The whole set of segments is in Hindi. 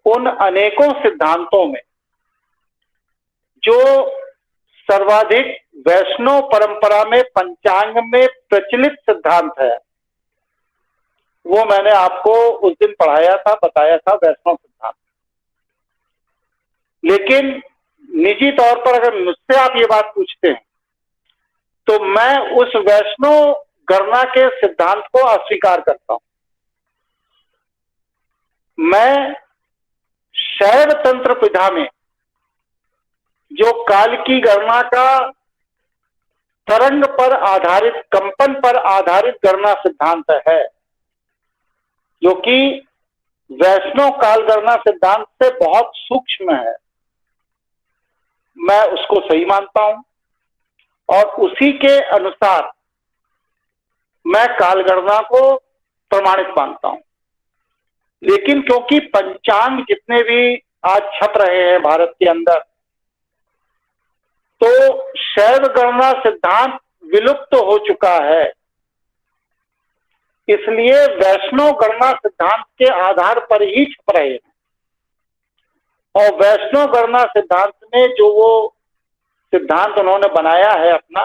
उन अनेकों सिद्धांतों में जो सर्वाधिक वैष्णव परंपरा में पंचांग में प्रचलित सिद्धांत है, वो मैंने आपको उस दिन पढ़ाया था, बताया था, वैष्णव सिद्धांत। लेकिन निजी तौर पर अगर मुझसे आप ये बात पूछते हैं तो मैं उस वैष्णव गणना के सिद्धांत को अस्वीकार करता हूं। मैं शैव तंत्र विधा में जो काल की गणना का तरंग पर आधारित, कंपन पर आधारित गणना सिद्धांत है, जो कि वैष्णव काल गणना सिद्धांत से बहुत सूक्ष्म है, मैं उसको सही मानता हूं और उसी के अनुसार मैं काल गणना को प्रमाणित मानता हूं। लेकिन क्योंकि पंचांग जितने भी आज छप रहे हैं भारत के अंदर, तो शैव गणना सिद्धांत विलुप्त हो चुका है, इसलिए वैष्णव गणना सिद्धांत के आधार पर ही छप रहे हैं। और वैष्णव गणना सिद्धांत में जो वो सिद्धांत उन्होंने बनाया है अपना,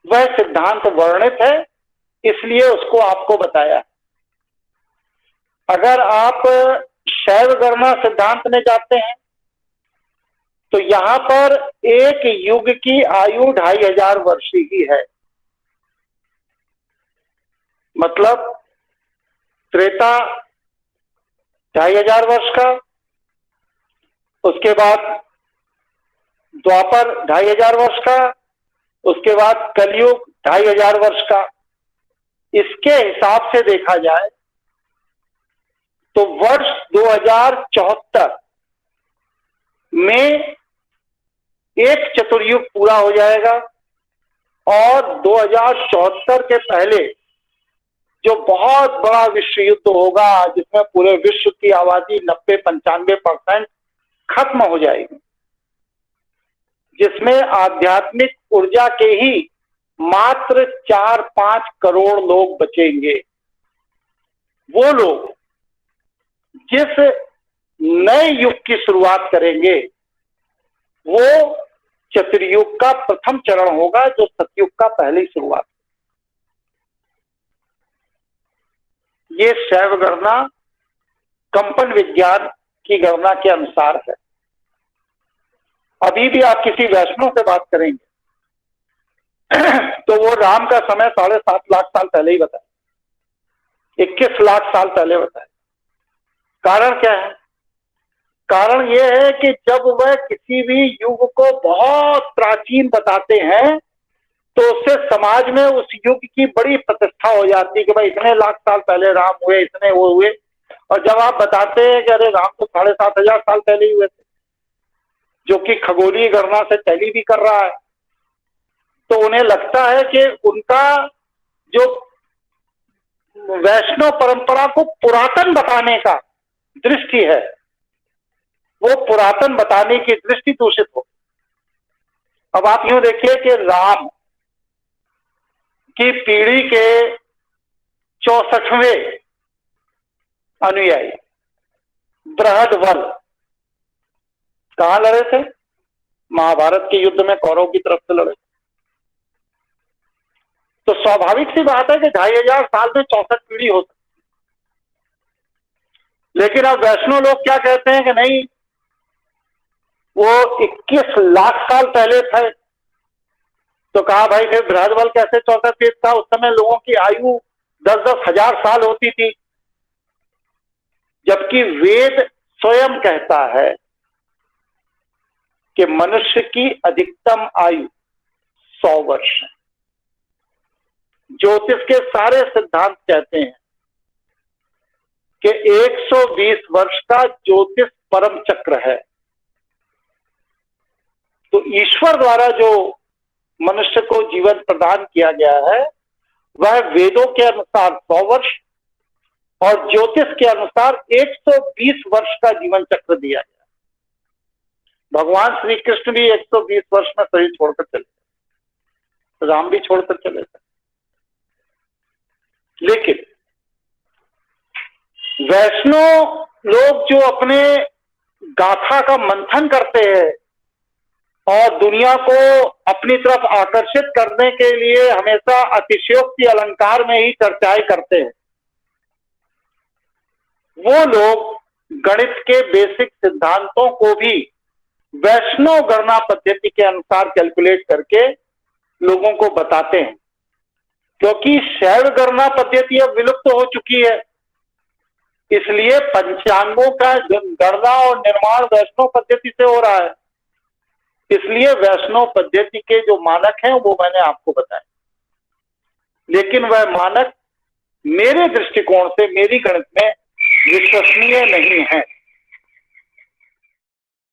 वह सिद्धांत वर्णित है, इसलिए उसको आपको बताया। अगर आप शैव गणना सिद्धांत में जाते हैं तो यहां पर एक युग की आयु 2500 वर्ष ही है। मतलब त्रेता 2500 वर्ष का, उसके बाद द्वापर 2500 वर्ष का, उसके बाद कलयुग 2500 वर्ष का। इसके हिसाब से देखा जाए तो वर्ष 2074 में एक चतुर्युग पूरा हो जाएगा और 2074 के पहले जो बहुत बड़ा विश्व युद्ध होगा, जिसमें पूरे विश्व की आबादी 90-95% खत्म हो जाएगी, जिसमें आध्यात्मिक ऊर्जा के ही मात्र 4-5 करोड़ लोग बचेंगे। वो लोग जिस नए युग की शुरुआत करेंगे वो चतुर्युग का प्रथम चरण होगा, जो सतयुग का पहली शुरुआत। ये शैव गणना कंपन विज्ञान की गणना के अनुसार है। अभी भी आप किसी वैष्णव से बात करेंगे तो वो राम का समय 7.5 लाख साल पहले ही बताए, 21 लाख साल पहले बताए। कारण क्या है? कारण यह है कि जब वह किसी भी युग को बहुत प्राचीन बताते हैं तो उससे समाज में उस युग की बड़ी प्रतिष्ठा हो जाती है कि भाई इतने लाख साल पहले राम हुए, इतने वो हुए। और जब आप बताते हैं कि अरे राम तो 7500 साल पहले ही हुए थे, जो कि खगोलीय गणना से टैली भी कर रहा है, तो उन्हें लगता है कि उनका जो वैष्णव परंपरा को पुरातन बताने का दृष्टि है, वो पुरातन बताने की दृष्टि दूषित हो। अब आप यूं देखिए कि राम की पीढ़ी के 64वें अनुयायी बृहद्बल कहां लड़े थे? महाभारत के युद्ध में कौरव की तरफ से लड़े। तो स्वाभाविक सी बात है कि 2500 साल में 64 पीढ़ी हो सकती। लेकिन अब वैष्णव लोग क्या कहते हैं कि नहीं, वो 21 लाख साल पहले थे। तो कहा भाई फिर बृहद्बल कैसे 64 पीढ़ी था? उस समय लोगों की आयु 10-10 हजार साल होती थी, जबकि वेद स्वयं कहता है कि मनुष्य की अधिकतम आयु 100 वर्ष है। ज्योतिष के सारे सिद्धांत कहते हैं कि 120 वर्ष का ज्योतिष परम चक्र है। तो ईश्वर द्वारा जो मनुष्य को जीवन प्रदान किया गया है वह वेदों के अनुसार 100 वर्ष और ज्योतिष के अनुसार 120 वर्ष का जीवन चक्र दिया गया। भगवान श्री कृष्ण भी 120 वर्ष में शरीर छोड़कर चले गए, राम भी छोड़कर चले गए। लेकिन वैष्णव लोग जो अपने गाथा का मंथन करते हैं और दुनिया को अपनी तरफ आकर्षित करने के लिए हमेशा अतिशयोक्ति अलंकार में ही चर्चाएं करते हैं, वो लोग गणित के बेसिक सिद्धांतों को भी वैष्णव गणना पद्धति के अनुसार कैलकुलेट करके लोगों को बताते हैं, क्योंकि शैव गणना पद्धति अब विलुप्त हो चुकी है। इसलिए पंचांगों का गणना और निर्माण वैष्णव पद्धति से हो रहा है। इसलिए वैष्णव पद्धति के जो मानक हैं वो मैंने आपको बताए, लेकिन वह मानक मेरे दृष्टिकोण से मेरी गणित में विश्वसनीय नहीं है।